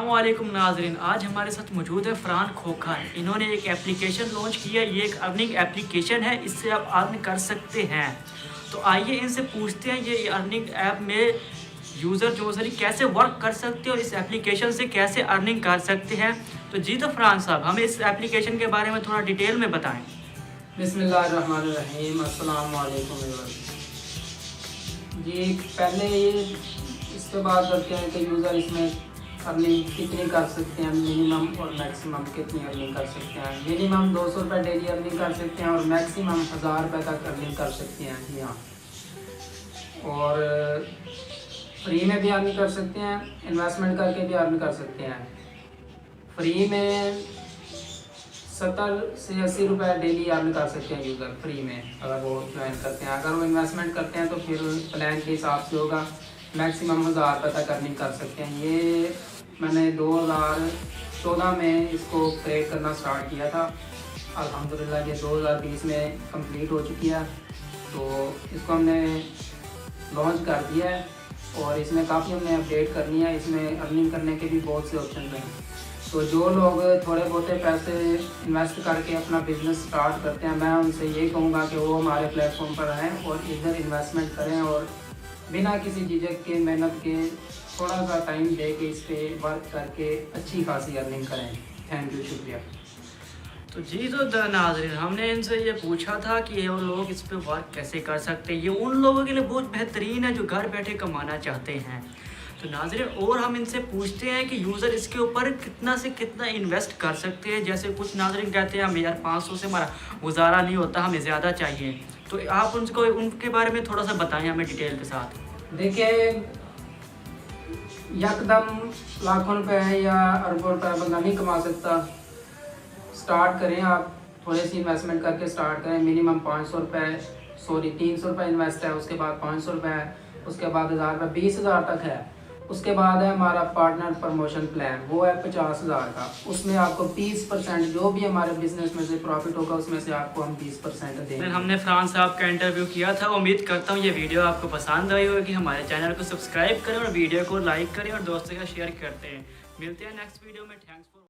अस्सलामुअलैकुम नाज़रीन, आज हमारे साथ मौजूद है फ़रहान खोखर। इन्होंने एक एप्लीकेशन लॉन्च किया। ये एक अर्निंग एप्लीकेशन है, इससे आप अर्न कर सकते हैं। तो आइए इनसे पूछते हैं ये अर्निंग ऐप में यूज़र जो सर कैसे वर्क कर सकते हैं और इस एप्लीकेशन से कैसे अर्निंग कर सकते हैं। तो जी तो फ़रहान साहब, हमें इस एप्लीकेशन के बारे में थोड़ा डिटेल में बताएँ। बिस्मिल्लाहिर्रहमानिर्रहीम, अस्सलामु अलैकुम एवरीवन। जी पहले ये इस पे बात करते हैं कि यूज़र इसमें अर्निंग कितनी कर सकते हैं, मिनिमम और मैक्सिमम कितनी अर्निंग कर सकते हैं। मिनिमम 200 रुपये डेली अर्निंग कर सकते हैं और मैक्सिमम 1000 रुपये तक अर्निंग कर सकते हैं यहाँ। और फ्री में भी अर्निंग कर सकते हैं, इन्वेस्टमेंट करके भी अर्न कर सकते हैं। फ्री में 70 से 80 रुपये डेली अर्न कर सकते हैं यूज़र फ्री में, अगर वो ज्वाइन करते हैं। अगर वो इन्वेस्टमेंट करते हैं तो फिर प्लान के हिसाब से होगा, मैक्सिमम 1000 रुपये तक अर्निंग कर सकते हैं। ये मैंने 2014 में इसको क्रिएट करना स्टार्ट किया था। अल्हम्दुलिल्लाह ये 2020 में कंप्लीट हो चुकी है। तो इसको हमने लॉन्च कर दिया है और इसमें काफ़ी हमने अपडेट करनी है। इसमें अर्निंग करने के भी बहुत से ऑप्शन हैं। तो जो लोग थोड़े बहुत पैसे इन्वेस्ट करके अपना बिजनेस स्टार्ट करते हैं, मैं उनसे ये कहूँगा कि वो हमारे प्लेटफॉर्म पर रहें और इधर इन्वेस्टमेंट करें और बिना किसी झिझक के, मेहनत के, थोड़ा सा टाइम दे के इस पर वर्क करके अच्छी खासी अर्निंग करें। थैंक यू, शुक्रिया। तो जी तो नाज़रीन, हमने इनसे ये पूछा था कि ये लोग इस पे वर्क कैसे कर सकते हैं। ये उन लोगों के लिए बहुत बेहतरीन है जो घर बैठे कमाना चाहते हैं। तो नाज़रीन, और हम इनसे पूछते हैं कि यूज़र इसके ऊपर कितना से कितना इन्वेस्ट कर सकते हैं। जैसे कुछ नाज़रीन कहते हैं हमें यार 500 से हमारा गुजारा नहीं होता, हमें ज़्यादा चाहिए। तो आप उनको उनके बारे में थोड़ा सा बताएं हमें डिटेल के साथ। देखिए, यकदम लाखों रुपए या अरबों रुपए बंदा नहीं कमा सकता। स्टार्ट करें, आप थोड़े सी इन्वेस्टमेंट करके स्टार्ट करें। मिनिमम 300 रुपये इन्वेस्ट है, उसके बाद 500 रुपये है, उसके बाद 1000 रुपये, 20,000 तक है। उसके बाद है हमारा पार्टनर प्रमोशन प्लान, वो है 50,000 का। उसमें आपको 30% जो भी हमारे बिजनेस में से प्रॉफिट होगा उसमें से आपको हम 20% देंगे। हमने फ़रहान साहब का इंटरव्यू किया था। उम्मीद करता हूँ ये वीडियो आपको पसंद आई होगी। हमारे चैनल को सब्सक्राइब करें और वीडियो को लाइक करें और दोस्तों के साथ शेयर करते हैं। मिलते हैं नेक्स्ट वीडियो में। Thanks for